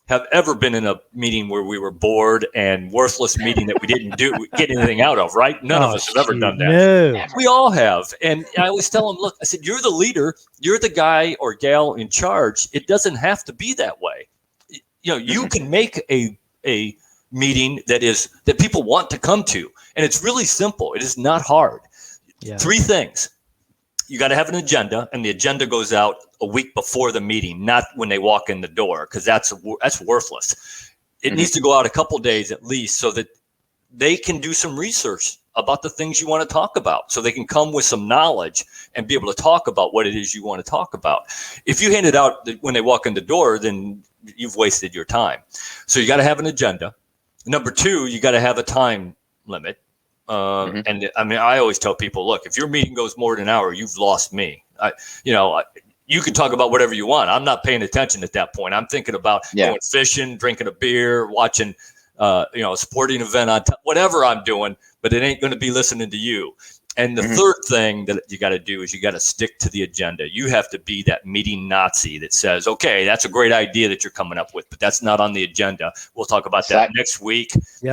have ever been in a meeting where we were bored and worthless meeting that we didn't get anything out of, right? None of us have ever done that. No. We all have. And I always tell them, look, I said, you're the leader. You're the guy or gal in charge. It doesn't have to be that way. You can make a meeting that people want to come to. And it's really simple. It is not hard. Yeah. 3 things. You got to have an agenda, and the agenda goes out a week before the meeting, not when they walk in the door, because that's worthless. It needs to go out a couple days at least so that they can do some research about the things you want to talk about, so they can come with some knowledge and be able to talk about what it is you want to talk about. If you hand it out when they walk in the door, then you've wasted your time. So you got to have an agenda. Number 2, you got to have a time limit. And I mean, I always tell people, look, if your meeting goes more than an hour, you've lost me. You can talk about whatever you want. I'm not paying attention at that point. I'm thinking about going fishing, drinking a beer, watching, a sporting event whatever I'm doing, but it ain't going to be listening to you. And the third thing that you got to do is you got to stick to the agenda. You have to be that meeting Nazi that says, okay, that's a great idea that you're coming up with, but that's not on the agenda. We'll talk about that next week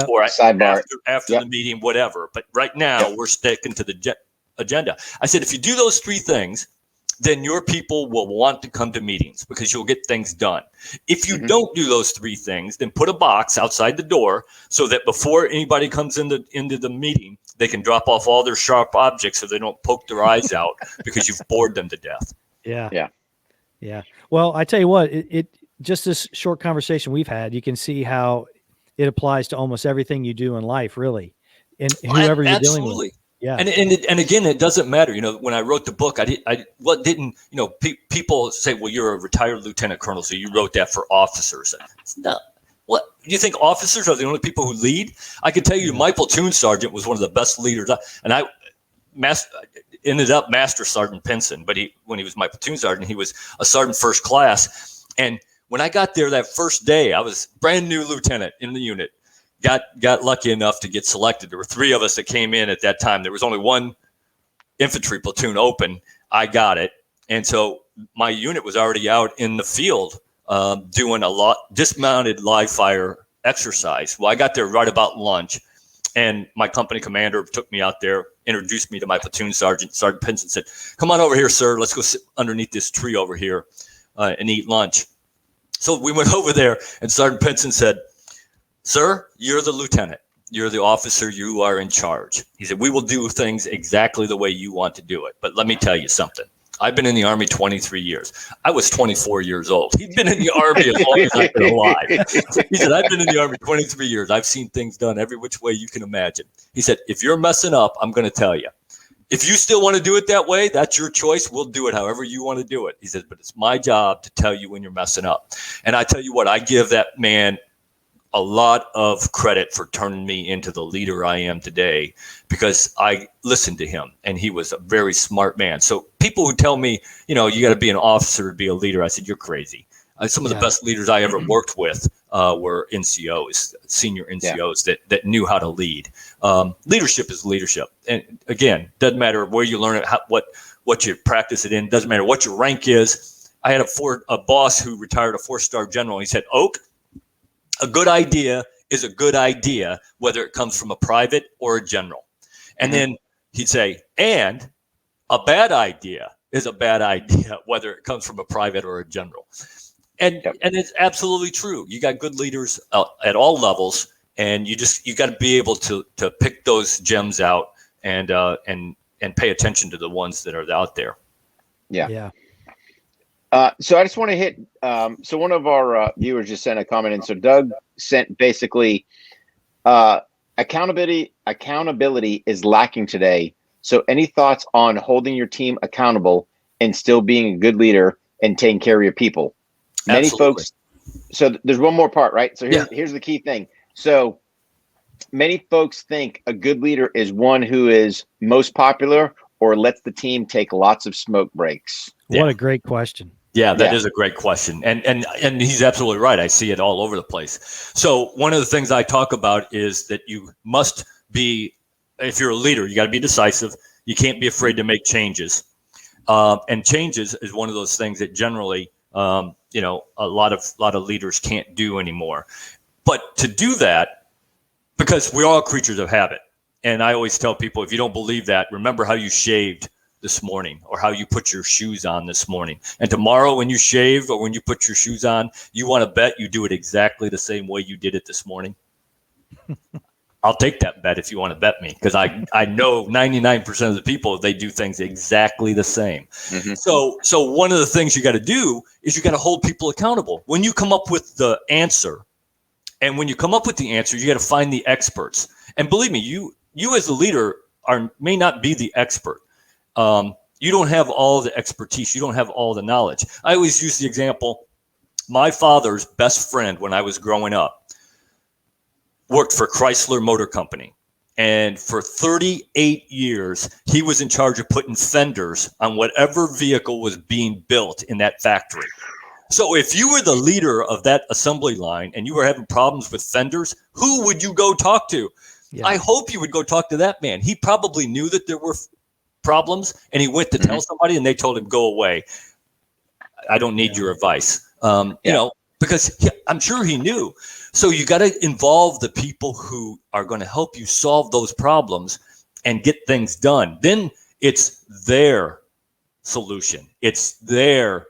or Sidebar. after the meeting, whatever. But right now we're sticking to the agenda. I said, if you do those three things, then your people will want to come to meetings because you'll get things done. If you don't do those three things, then put a box outside the door so that before anybody comes into the meeting, they can drop off all their sharp objects so they don't poke their eyes out because you've bored them to death. Yeah. Well, I tell you what, it just this short conversation we've had, you can see how it applies to almost everything you do in life, really, and whoever you're dealing with. Yeah. And again, it doesn't matter. When I wrote the book, people say, well, you're a retired lieutenant colonel, so you wrote that for officers. No. What, you think officers are the only people who lead? I can tell you my platoon sergeant was one of the best leaders. And I ended up Master Sergeant Pinson, but when he was my platoon sergeant, he was a sergeant first class. And when I got there that first day, I was brand new lieutenant in the unit. Got lucky enough to get selected. There were three of us that came in at that time. There was only one infantry platoon open. I got it. And so my unit was already out in the field doing a lot dismounted live fire exercise. Well, I got there right about lunch, and my company commander took me out there, introduced me to my platoon sergeant. Sergeant Pinson said, "Come on over here, sir. Let's go sit underneath this tree over here and eat lunch." So we went over there, and Sergeant Pinson said, "Sir, you're the lieutenant. You're the officer. You are in charge." He said, "We will do things exactly the way you want to do it. But let me tell you something. I've been in the Army 23 years. I was 24 years old. He'd been in the Army as long as I've been alive." He said, "I've been in the Army 23 years. I've seen things done every which way you can imagine." He said, "If you're messing up, I'm going to tell you. If you still want to do it that way, that's your choice. We'll do it however you want to do it." He said, "But it's my job to tell you when you're messing up." And I tell you what, I give that man a lot of credit for turning me into the leader I am today, because I listened to him, and he was a very smart man. So people who tell me, you got to be an officer to be a leader, I said, you're crazy. Some of the best leaders I ever worked with were NCOs, senior NCOs that knew how to lead. Leadership is leadership. And again, doesn't matter where you learn it, what you practice it in, doesn't matter what your rank is. I had a boss who retired, a 4-star general. He said, "Oak, a good idea is a good idea, whether it comes from a private or a general." And then he'd say, "And a bad idea is a bad idea, whether it comes from a private or a general." And it's absolutely true. You got good leaders at all levels, and you got to be able to pick those gems out and pay attention to the ones that are out there. Yeah. So I just want to hit. So one of our viewers just sent a comment, and so Doug sent basically accountability is lacking today. So any thoughts on holding your team accountable and still being a good leader and taking care of your people? Many folks. So there's one more part, right? So here's the key thing. So many folks think a good leader is one who is most popular or lets the team take lots of smoke breaks. What a great question. Yeah, that is a great question. And he's absolutely right. I see it all over the place. So one of the things I talk about is that you must be, if you're a leader, you got to be decisive. You can't be afraid to make changes. And changes is one of those things that generally, a lot of leaders can't do anymore. But to do that, because we're all creatures of habit. And I always tell people, if you don't believe that, remember how you shaved this morning or how you put your shoes on this morning. And tomorrow when you shave or when you put your shoes on, you want to bet you do it exactly the same way you did it this morning. I'll take that bet if you want to bet me, because I know 99% of the people, they do things exactly the same. So one of the things you got to do is you got to hold people accountable. When you come up with the answer, and when you come up with the answer, you got to find the experts. And believe me, you as a leader may not be the expert. You don't have all the expertise. You don't have all the knowledge. I always use the example, my father's best friend when I was growing up worked for Chrysler Motor Company. And for 38 years, he was in charge of putting fenders on whatever vehicle was being built in that factory. So if you were the leader of that assembly line and you were having problems with fenders, who would you go talk to? Yeah. I hope you would go talk to that man. He probably knew that there were problems, and he went to tell somebody, and they told him, go away. I don't need your advice. You know, because I'm sure he knew. So you got to involve the people who are going to help you solve those problems and get things done. Then it's their solution. It's their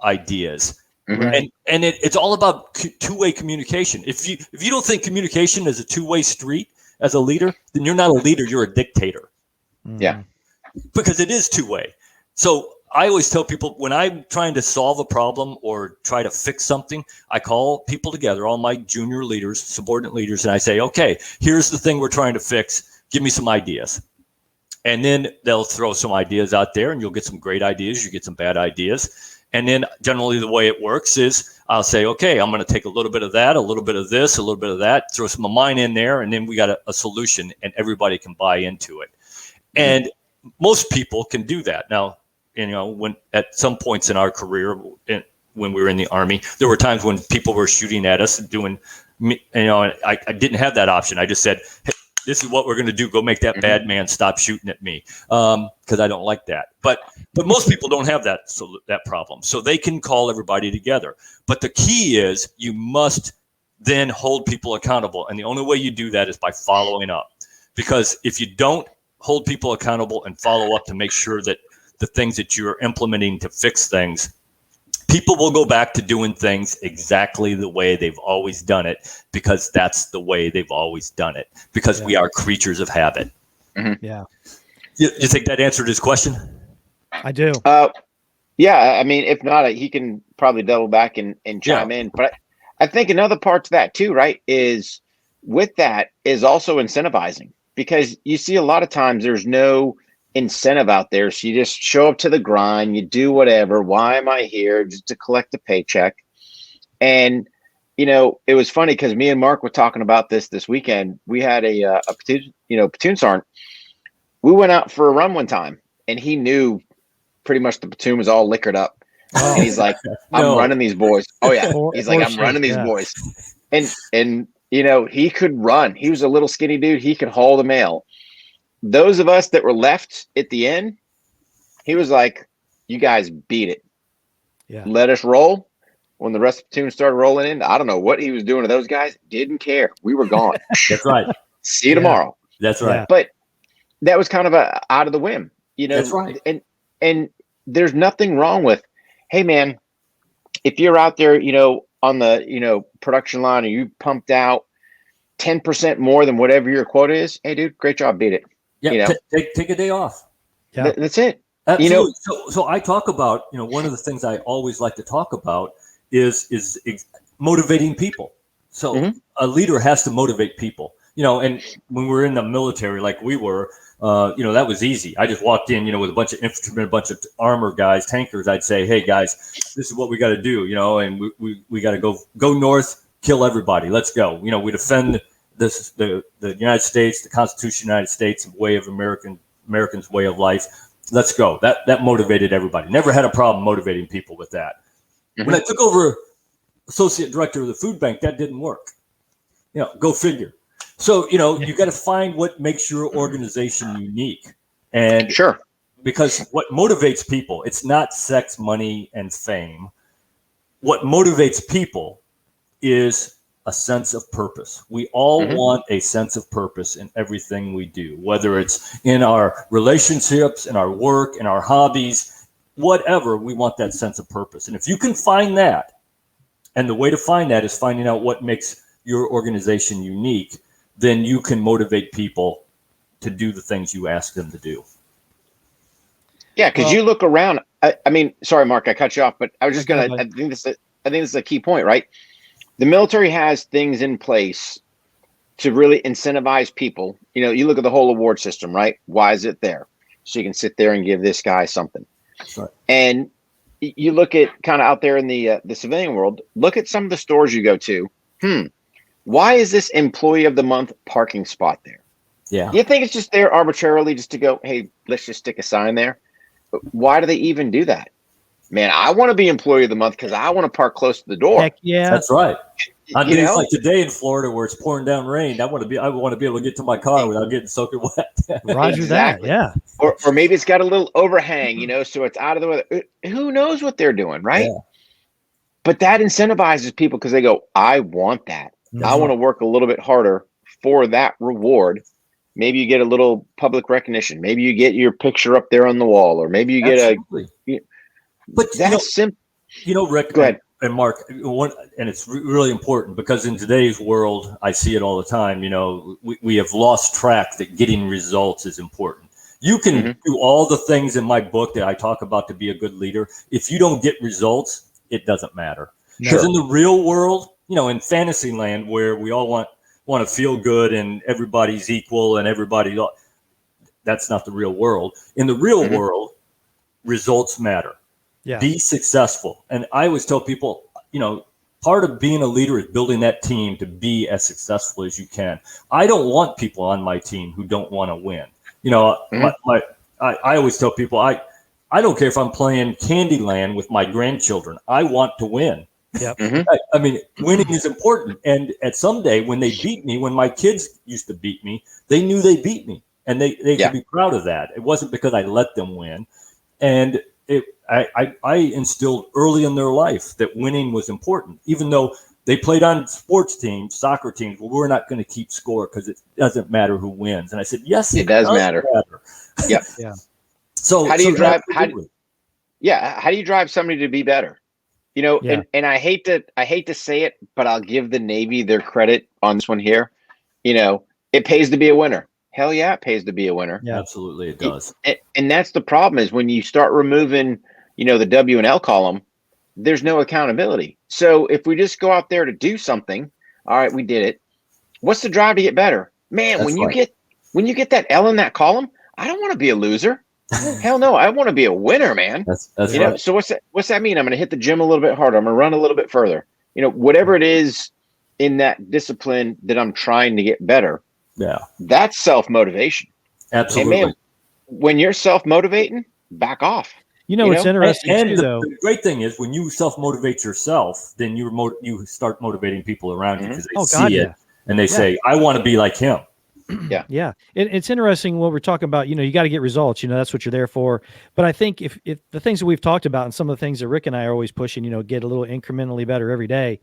ideas. Right. And it's all about two-way communication. If you don't think communication is a two-way street as a leader, then you're not a leader, you're a dictator. Yeah. Because it is two-way. So I always tell people when I'm trying to solve a problem or try to fix something, I call people together, all my junior leaders, subordinate leaders, and I say, okay, here's the thing we're trying to fix. Give me some ideas. And then they'll throw some ideas out there, and you'll get some great ideas. You get some bad ideas. And then generally the way it works is I'll say, okay, I'm going to take a little bit of that, a little bit of this, a little bit of that, throw some of mine in there, and then we got a solution, and everybody can buy into it. And most people can do that. Now, you know, when at some points in our career, when we were in the Army, there were times when people were shooting at us and doing, you know, I didn't have that option. I just said, hey, this is what we're going to do. Go make that bad man stop shooting at me, because I don't like that. But most people don't have that problem, so they can call everybody together. But the key is you must then hold people accountable, and the only way you do that is by following up. Because if you don't hold people accountable and follow up to make sure that the things that you're implementing to fix things, people will go back to doing things exactly the way they've always done it, because that's the way they've always done it, because we are creatures of habit. Yeah. You think that answered his question? I do. Yeah. I mean, if not, he can probably double back and chime in. But I think another part to that too, right, is with that is also incentivizing, because you see a lot of times there's no incentive out there. So you just show up to the grind, you do whatever. Why am I here? Just to collect a paycheck. And, you know, it was funny because me and Mark were talking about this weekend. We had a platoon sergeant. We went out for a run one time, and he knew pretty much the platoon was all liquored up. And he's like, I'm running these boys. Oh yeah. He's like, I'm running these boys. And, you know, he could run. He was a little skinny dude. He could haul the mail. Those of us that were left at the end, he was like, you guys beat it. Yeah. Let us roll. When the rest of the platoon started rolling in, I don't know what he was doing to those guys. Didn't care. We were gone. That's right. See you tomorrow. That's right. But that was kind of out of the whim, you know. That's right. And there's nothing wrong with, hey man, if you're out there, you know, on the, you know, production line and you pumped out 10% more than whatever your quota is, hey dude, great job, beat it. Yeah, you know, take a day off. Yeah. That's it. Absolutely. You know, so I talk about, you know, one of the things I always like to talk about is motivating people. So a leader has to motivate people, you know, and when we're in the military, like we were, you know, that was easy. I just walked in, you know, with a bunch of infantrymen, a bunch of armor guys, tankers. I'd say, hey guys, this is what we got to do, you know, and we got to go north, kill everybody. Let's go. You know, we defend the United States, the Constitution of the United States, way of Americans' way of life. Let's go. That motivated everybody. Never had a problem motivating people with that. When I took over associate director of the food bank, that didn't work. You know, go figure. So, you know, you got to find what makes your organization unique. And sure, because what motivates people, it's not sex, money, and fame. What motivates people is a sense of purpose. We all want a sense of purpose in everything we do, whether it's in our relationships, in our work, in our hobbies, whatever. We want that sense of purpose. And if you can find that, and the way to find that is finding out what makes your organization unique, then you can motivate people to do the things you ask them to do. Yeah, because you look around. I mean, sorry, Mark, I cut you off, but I was just gonna. I think this is a key point, right? The military has things in place to really incentivize people. You know, you look at the whole award system, right? Why is it there? So you can sit there and give this guy something. Right. And you look at kind of out there in the civilian world. Look at some of the stores you go to. Why is this employee of the month parking spot there? Yeah. You think it's just there arbitrarily just to go, hey, let's just stick a sign there? But why do they even do that? Man, I want to be employee of the month because I want to park close to the door. Heck yeah. That's right. On You days know, like today in Florida where it's pouring down rain, I want to be able to get to my car without getting soaking wet. Roger that. exactly. Yeah. Or maybe it's got a little overhang, so it's out of the weather. Who knows what they're doing, right? Yeah. But that incentivizes people because they go, I want that. I Mhm. want to work a little bit harder for that reward. Maybe you get a little public recognition. Maybe you get your picture up there on the wall, or maybe you get Absolutely. But that's simple. Rick Go ahead. and Mark, and it's really important because in today's world, I see it all the time. We have lost track that getting results is important. You can do all the things in my book that I talk about to be a good leader. If you don't get results, it doesn't matter. Because in the real world, in fantasy land where we all want to feel good and everybody's equal and that's not the real world. In the real world, results matter. Yeah. Be successful. And I always tell people, part of being a leader is building that team to be as successful as you can. I don't want people on my team who don't want to win. I always tell people, I don't care if I'm playing Candyland with my grandchildren. I want to win. Yep. I mean, winning is important. And at some day when they beat me, when my kids used to beat me, they knew they beat me and they could be proud of that. It wasn't because I let them win. And I instilled early in their life that winning was important, even though they played on sports teams, soccer teams. Well, we're not going to keep score because it doesn't matter who wins. And I said, yes, it does matter. Yeah. Yeah. So how do you drive? How do you drive somebody to be better? And I hate to say it, but I'll give the Navy their credit on this one here. It pays to be a winner. Hell yeah, it pays to be a winner. Yeah, absolutely, it does. And that's the problem is when you start removing, the W and L column, there's no accountability. So if we just go out there to do something, all right, we did it. What's the drive to get better? Man, That's when you get that L in that column, I don't want to be a loser. Hell no, I want to be a winner, man. That's right. So what's that mean? I'm going to hit the gym a little bit harder. I'm going to run a little bit further. Whatever it is in that discipline that I'm trying to get better. Yeah. That's self-motivation. Absolutely. And man, when you're self-motivating, back off. It's interesting too, though. The great thing is when you self-motivate yourself, then you start motivating people around you because they see it and they say, I want to be like him. Yeah. Yeah. It's interesting what we're talking about. You got to get results. That's what you're there for. But I think if the things that we've talked about and some of the things that Rick and I are always pushing, get a little incrementally better every day,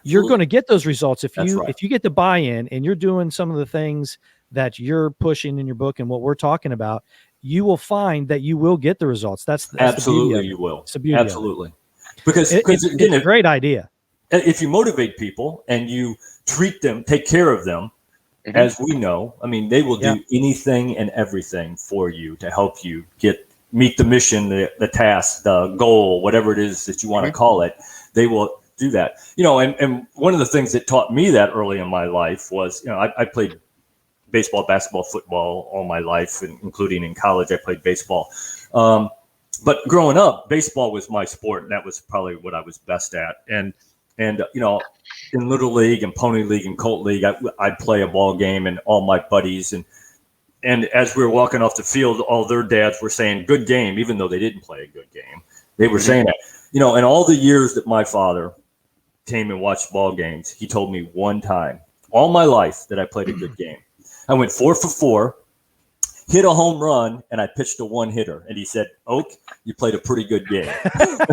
you're going to get those results if you get the buy-in and you're doing some of the things that you're pushing in your book and what we're talking about, you will find that you will get the results. That's absolutely the beauty you will. It's the beauty absolutely. Because it's a great idea. If you motivate people and you treat them, take care of them, as we know, I mean, they will do anything and everything for you to help you meet the mission, the task, the goal, whatever it is that you want to call it. They will do that. And one of the things that taught me that early in my life was, I played baseball, basketball, football all my life, including in college, I played baseball. But growing up, baseball was my sport, and that was probably what I was best at. And in Little League and Pony League and Colt League, I'd play a ball game, and all my buddies and as we were walking off the field, all their dads were saying, good game, even though they didn't play a good game. They were saying that. In all the years that my father came and watched ball games, he told me one time, all my life, that I played a good game. I went 4 for 4, hit a home run, and I pitched a one-hitter. And he said, Oak, you played a pretty good game.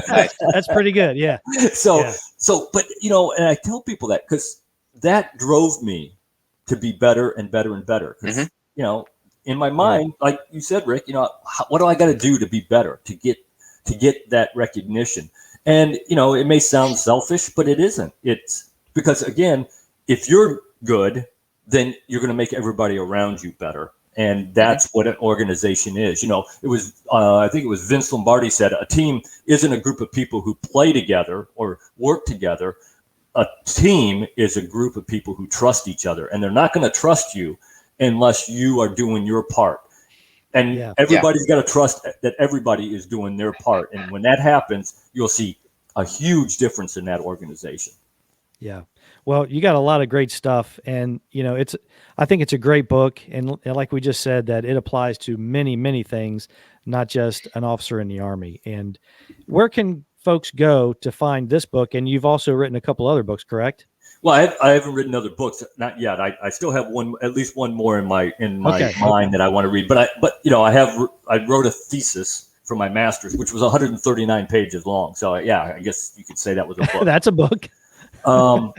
That's pretty good, yeah. But, and I tell people that because that drove me to be better and better and better. Because, in my mind, like you said, Rick, what do I got to do to be better, to get that recognition? And, it may sound selfish, but it isn't. It's because, again, if you're good, then you're going to make everybody around you better. And that's what an organization is. It was, I think it was Vince Lombardi said, a team isn't a group of people who play together or work together. A team is a group of people who trust each other, and they're not going to trust you unless you are doing your part. And everybody's got to trust that everybody is doing their part. And when that happens, you'll see a huge difference in that organization. Yeah. Well, you got a lot of great stuff, and I think it's a great book, and like we just said, that it applies to many, many things, not just an officer in the Army. And where can folks go to find this book? And you've also written a couple other books, correct? Well, I haven't written other books, not yet. I still have at least one more in my mind that I want to read. But I wrote a thesis for my master's, which was 139 pages long. So yeah, I guess you could say that was a book. That's a book. And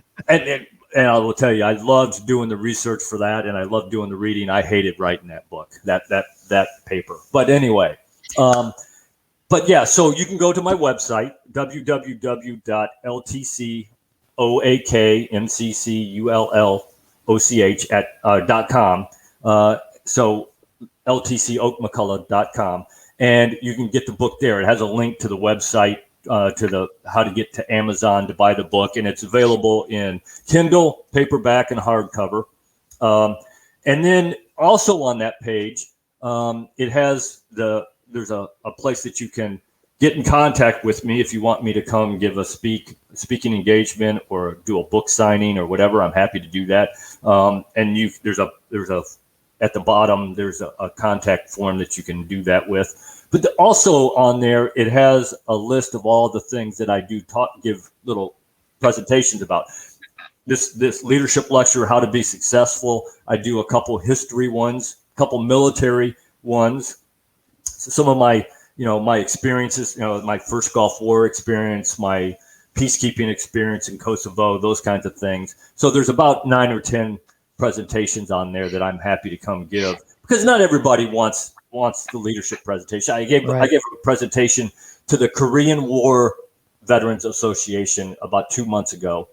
I will tell you, I loved doing the research for that, and I loved doing the reading. I hated writing that book, that paper. But anyway, but yeah, so you can go to my website, www.ltcmcculloch.com. So ltcoakmcculloch.com, and you can get the book there. It has a link to the website, to how to get to Amazon to buy the book, and it's available in Kindle, paperback, and hardcover. And then also on that page, it has there's a place that you can get in contact with me if you want me to come give a speaking engagement or do a book signing or whatever. I'm happy to do that. And there's at the bottom there's a contact form that you can do that with. But also on there, it has a list of all the things that I do give little presentations about. This leadership lecture, how to be successful. I do a couple history ones, a couple military ones. So some of my experiences, my first Gulf War experience, my peacekeeping experience in Kosovo, those kinds of things. So there's about 9 or 10 presentations on there that I'm happy to come give, because not everybody wants the leadership presentation. I gave a presentation to the Korean War Veterans Association about a month ago.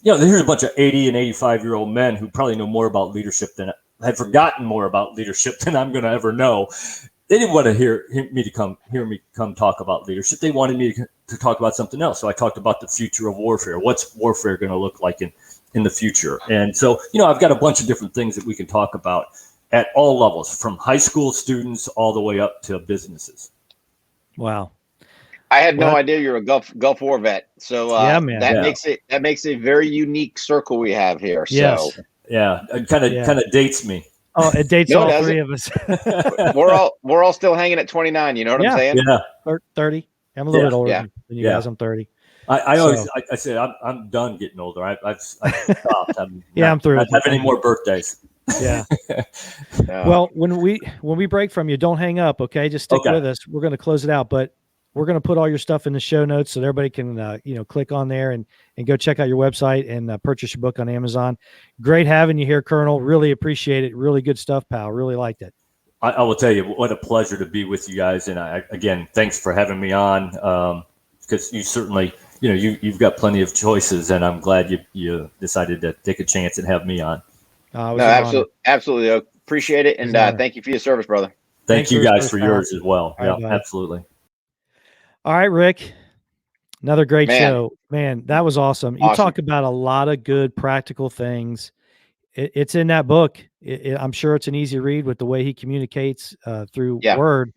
Here's a bunch of 80 and 85-year-old men who probably know more about leadership than had forgotten more about leadership than I'm going to ever know. They didn't want to hear me come talk about leadership. They wanted me to talk about something else. So I talked about the future of warfare. What's warfare going to look like in the future? And so, I've got a bunch of different things that we can talk about at all levels, from high school students all the way up to businesses. Wow. I had no idea you're a Gulf War vet. So man. That makes a very unique circle we have here. Yes. So yeah, it kind of dates me. Oh, it dates all three of us. we're all still hanging at 29. You know what I'm saying? Yeah. 30. I'm a little bit older than you guys. I'm 30. I say I'm done getting older. I've stopped. I'm through. Not having any more birthdays. Yeah. Well, when we break from you, don't hang up. Okay, just stick with us. We're going to close it out, but we're going to put all your stuff in the show notes so that everybody can click on there and go check out your website and purchase your book on Amazon. Great having you here, Colonel. Really appreciate it. Really good stuff, pal. Really liked it. I will tell you, what a pleasure to be with you guys. And again, thanks for having me on, because you certainly, you've got plenty of choices, and I'm glad you decided to take a chance and have me on. Absolutely. Appreciate it. And thank you for your service, brother. Thank you guys for yours as well. Right, yeah, absolutely. All right, Rick. Another great show. Man, that was awesome. You talk about a lot of good practical things. It's in that book. I'm sure it's an easy read with the way he communicates through word.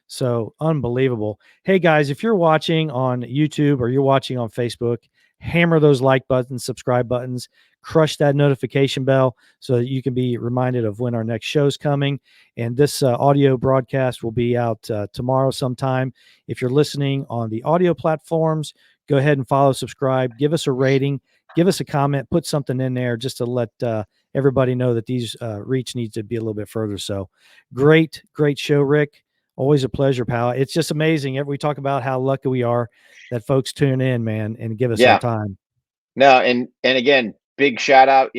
So unbelievable. Hey, guys, if you're watching on YouTube or you're watching on Facebook, hammer those like buttons, subscribe buttons, crush that notification bell so that you can be reminded of when our next show's coming. And this audio broadcast will be out tomorrow sometime. If you're listening on the audio platforms, go ahead and follow, subscribe, give us a rating, give us a comment, put something in there just to let everybody know that these reach needs to be a little bit further. So great show, Rick. Always a pleasure, pal. It's just amazing. We talk about how lucky we are that folks tune in, man, and give us their time. No, and again, big shout out,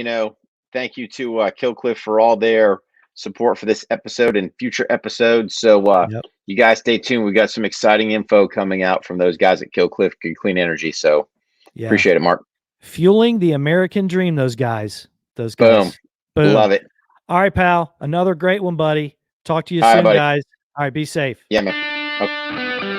thank you to Killcliff for all their support for this episode and future episodes. So you guys stay tuned. We got some exciting info coming out from those guys at Killcliff Clean Energy. So appreciate it, Mark. Fueling the American dream, those guys. Boom. Love it. All right, pal. Another great one, buddy. Talk to you soon, guys. All right, be safe. Yeah, man. Okay.